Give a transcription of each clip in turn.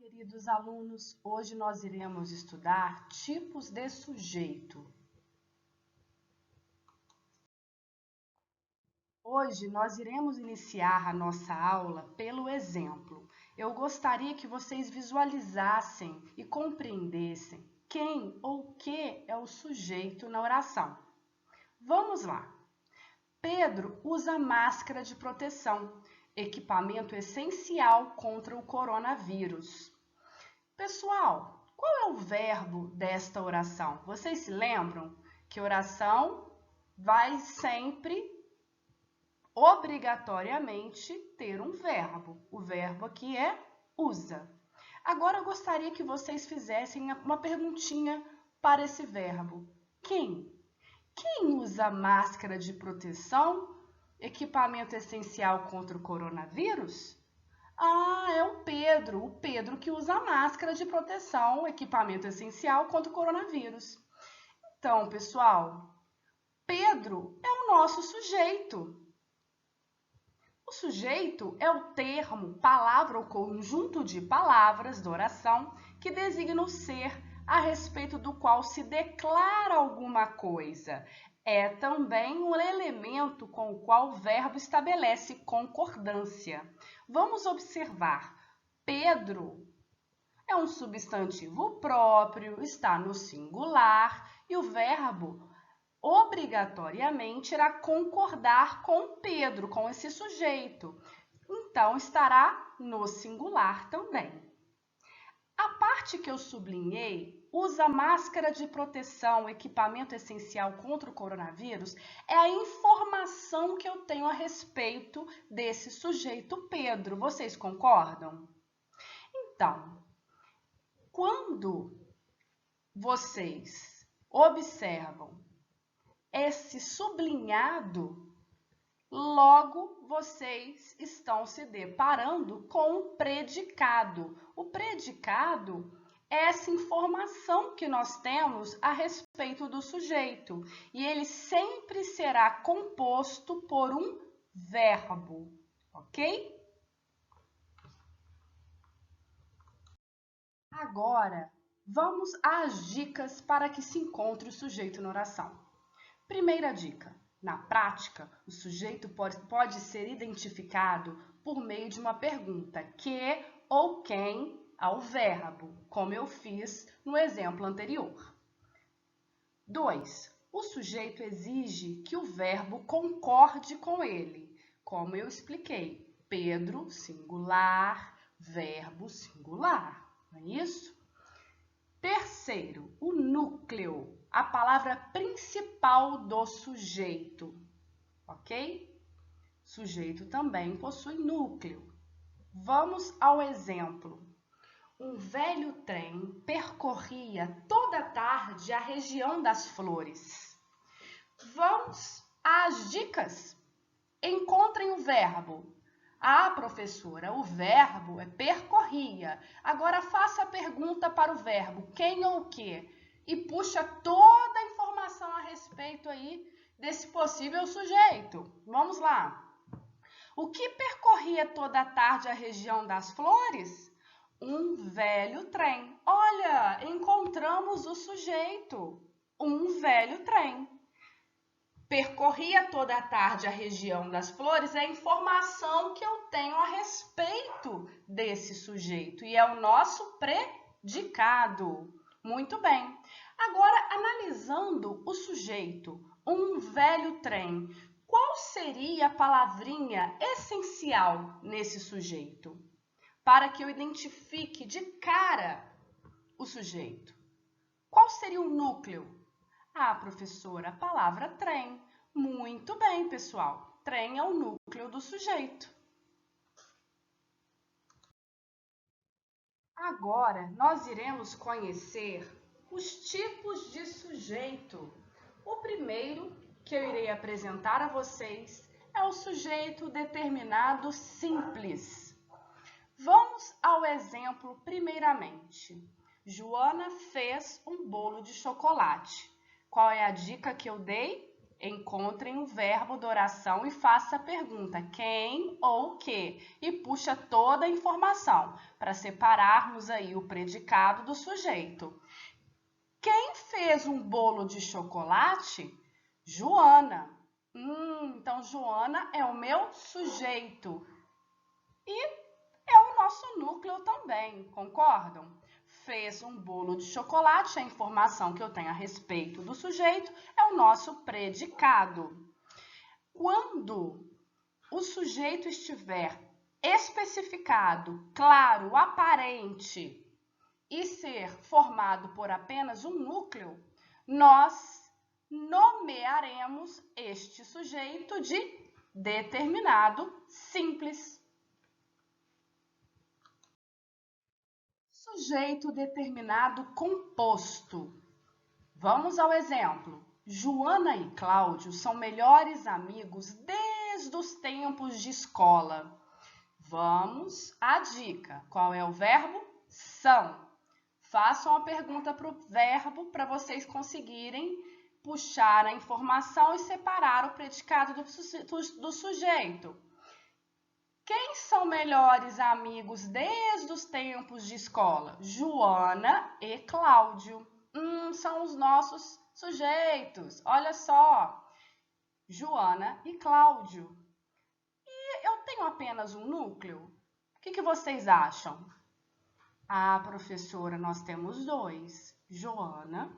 Queridos alunos, hoje nós iremos estudar tipos de sujeito. Hoje nós iremos iniciar a nossa aula pelo exemplo. Eu gostaria que vocês visualizassem e compreendessem quem ou o que é o sujeito na oração. Vamos lá. Pedro usa máscara de proteção, equipamento essencial contra o coronavírus. Pessoal, qual é o verbo desta oração? Vocês se lembram que oração vai sempre, obrigatoriamente, ter um verbo. O verbo aqui é usa. Agora eu gostaria que vocês fizessem uma perguntinha para esse verbo. Quem? Quem usa máscara de proteção, equipamento essencial contra o coronavírus? É o Pedro que usa máscara de proteção, equipamento essencial contra o coronavírus. Então, pessoal, Pedro é o nosso sujeito. O sujeito é o termo, palavra ou conjunto de palavras da oração que designa o ser a respeito do qual se declara alguma coisa. É também um elemento com o qual o verbo estabelece concordância. Vamos observar. Pedro é um substantivo próprio, está no singular e o verbo obrigatoriamente irá concordar com Pedro, com esse sujeito. Então, estará no singular também. A parte que eu sublinhei, usa máscara de proteção, equipamento essencial contra o coronavírus, é a informação que eu tenho a respeito desse sujeito Pedro. Vocês concordam? Então, quando vocês observam esse sublinhado, logo vocês estão se deparando com o predicado. O predicado é essa informação que nós temos a respeito do sujeito e ele sempre será composto por um verbo, ok? Agora, vamos às dicas para que se encontre o sujeito na oração. Primeira dica. Na prática, o sujeito pode ser identificado por meio de uma pergunta que ou quem ao verbo, como eu fiz no exemplo anterior. 2. O sujeito exige que o verbo concorde com ele, como eu expliquei. Pedro, singular, verbo singular, não é isso? Terceiro, o núcleo, a palavra principal do sujeito, ok? Sujeito também possui núcleo. Vamos ao exemplo. Um velho trem percorria toda a tarde a região das flores. Vamos às dicas. Encontrem o verbo. Professora, o verbo é percorria. Agora faça a pergunta para o verbo, quem ou o que? E puxa toda a informação a respeito aí desse possível sujeito. Vamos lá. O que percorria toda a tarde a região das flores? Um velho trem. Olha, encontramos o sujeito. Um velho trem. Percorria toda a tarde a região das flores é a informação que eu tenho a respeito desse sujeito e é o nosso predicado. Muito bem. Agora, analisando o sujeito, um velho trem, qual seria a palavrinha essencial nesse sujeito? Para que eu identifique de cara o sujeito. Qual seria o núcleo? Professora, a palavra trem. Muito bem, pessoal. Trem é o núcleo do sujeito. Agora, nós iremos conhecer os tipos de sujeito. O primeiro que eu irei apresentar a vocês é o sujeito determinado simples. Vamos ao exemplo primeiramente. Joana fez um bolo de chocolate. Qual é a dica que eu dei? Encontrem o verbo da oração e faça a pergunta quem ou que e puxa toda a informação para separarmos aí o predicado do sujeito. Quem fez um bolo de chocolate? Joana. Então Joana é o meu sujeito e é o nosso núcleo também, concordam? Fez um bolo de chocolate, a informação que eu tenho a respeito do sujeito é o nosso predicado. Quando o sujeito estiver especificado, claro, aparente e ser formado por apenas um núcleo, nós nomearemos este sujeito de determinado simples. Sujeito determinado composto. Vamos ao exemplo. Joana e Cláudio são melhores amigos desde os tempos de escola. Vamos à dica. Qual é o verbo? São. Façam a pergunta para o verbo para vocês conseguirem puxar a informação e separar o predicado do sujeito. Quem são melhores amigos desde os tempos de escola? Joana e Cláudio. São os nossos sujeitos. Olha só. Joana e Cláudio. E eu tenho apenas um núcleo? O que vocês acham? Ah, professora, nós temos dois. Joana,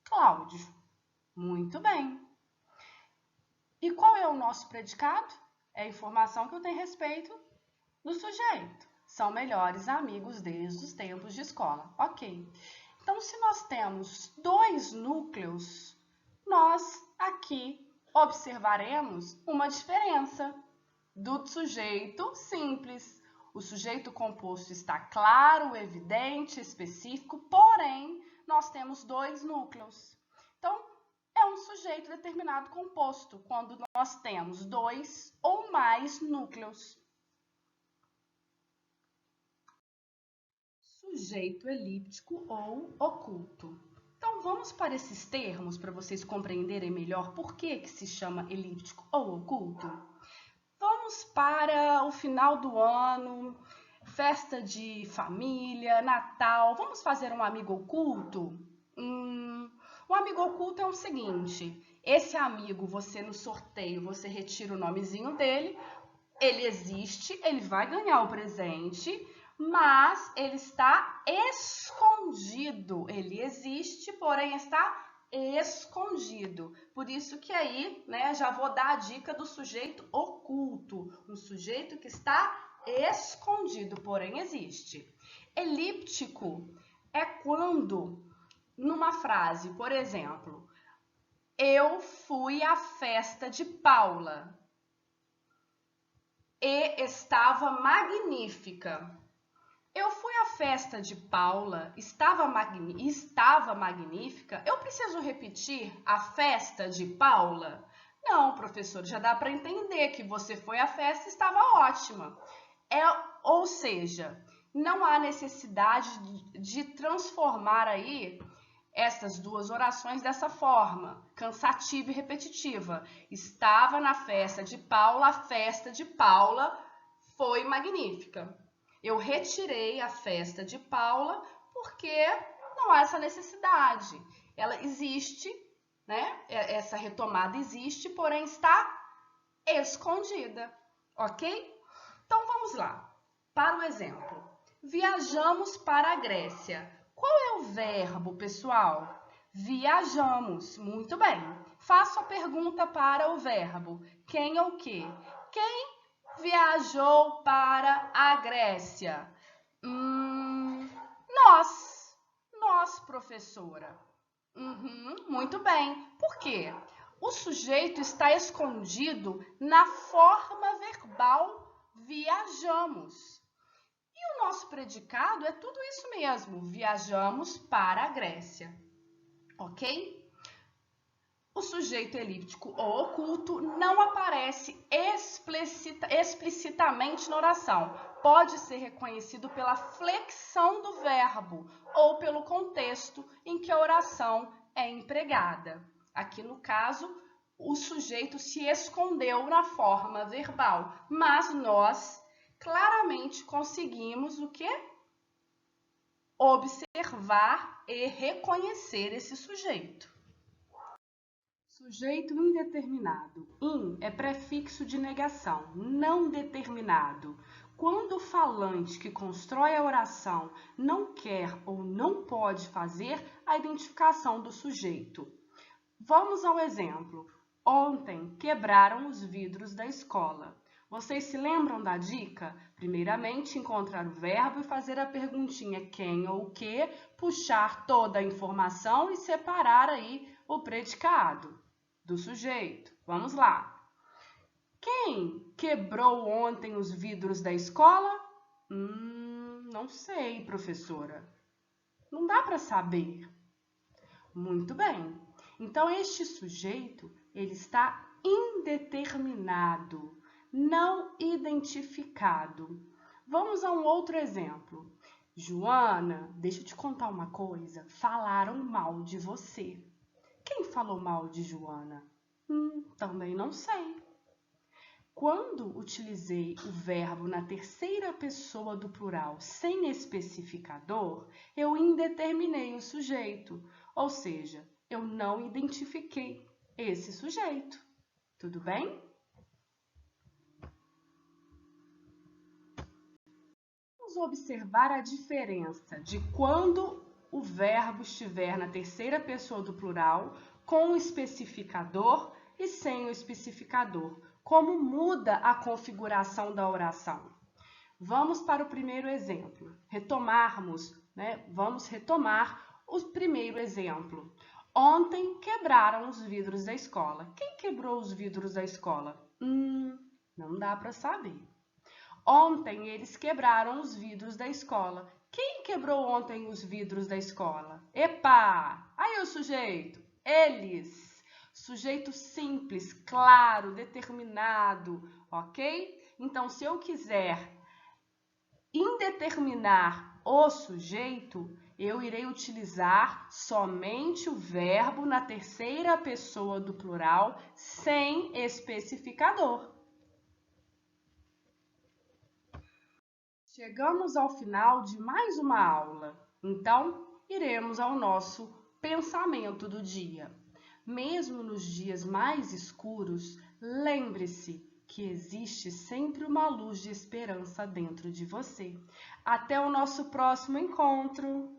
Cláudio. Muito bem. E qual é o nosso predicado? É a informação que eu tenho a respeito do sujeito. São melhores amigos desde os tempos de escola. Ok. Então, se nós temos dois núcleos, nós aqui observaremos uma diferença do sujeito simples. O sujeito composto está claro, evidente, específico, porém, nós temos dois núcleos. Então, é um sujeito determinado composto, quando nós temos dois ou mais núcleos. Sujeito elíptico ou oculto. Então, vamos para esses termos para vocês compreenderem melhor por que se chama elíptico ou oculto. Vamos para o final do ano, festa de família, Natal. Vamos fazer um amigo oculto? O amigo oculto é o seguinte, esse amigo, você no sorteio, você retira o nomezinho dele, ele existe, ele vai ganhar o presente, mas ele está escondido. Ele existe, porém está escondido. Por isso que aí, né, já vou dar a dica do sujeito oculto, um sujeito que está escondido, porém existe. Elíptico é quando, numa frase, por exemplo, eu fui à festa de Paula e estava magnífica. Eu fui à festa de Paula, estava magnífica. Eu preciso repetir a festa de Paula? Não, professor, já dá para entender que você foi à festa e estava ótima. Ou seja, não há necessidade de transformar aí essas duas orações dessa forma, cansativa e repetitiva. Estava na festa de Paula, a festa de Paula foi magnífica. Eu retirei a festa de Paula porque não há essa necessidade. Ela existe, né? Essa retomada existe, porém está escondida, ok? Então vamos lá. Para o exemplo, viajamos para a Grécia. Qual é o verbo, pessoal? Viajamos. Muito bem. Faço a pergunta para o verbo. Quem ou que? Quem viajou para a Grécia? Nós, professora. Muito bem. Por quê? O sujeito está escondido na forma verbal viajamos. E o nosso predicado é tudo isso mesmo. Viajamos para a Grécia. Ok? O sujeito elíptico ou oculto não aparece explicitamente na oração. Pode ser reconhecido pela flexão do verbo ou pelo contexto em que a oração é empregada. Aqui no caso, o sujeito se escondeu na forma verbal, mas nós claramente conseguimos o quê? Observar e reconhecer esse sujeito. Sujeito indeterminado. In é prefixo de negação, não determinado. Quando o falante que constrói a oração não quer ou não pode fazer a identificação do sujeito. Vamos ao exemplo. Ontem quebraram os vidros da escola. Vocês se lembram da dica? Primeiramente, encontrar o verbo e fazer a perguntinha quem ou o que, puxar toda a informação e separar aí o predicado do sujeito. Vamos lá. Quem quebrou ontem os vidros da escola? Não sei, professora. Não dá para saber. Muito bem. Então, este sujeito, ele está indeterminado, não identificado. Vamos a um outro exemplo. Joana, deixa eu te contar uma coisa. Falaram mal de você. Quem falou mal de Joana? Também não sei. Quando utilizei o verbo na terceira pessoa do plural sem especificador, eu indeterminei o sujeito, ou seja, eu não identifiquei esse sujeito. Tudo bem? Vamos observar a diferença de quando o verbo estiver na terceira pessoa do plural com o especificador e sem o especificador. Como muda a configuração da oração? Vamos para o primeiro exemplo. Vamos retomar o primeiro exemplo. Ontem quebraram os vidros da escola. Quem quebrou os vidros da escola? Não dá para saber. Ontem eles quebraram os vidros da escola. Quem quebrou ontem os vidros da escola? Epa! Aí o sujeito. Eles. Sujeito simples, claro, determinado, ok? Então, se eu quiser indeterminar o sujeito, eu irei utilizar somente o verbo na terceira pessoa do plural sem especificador. Chegamos ao final de mais uma aula, então iremos ao nosso pensamento do dia. Mesmo nos dias mais escuros, lembre-se que existe sempre uma luz de esperança dentro de você. Até o nosso próximo encontro!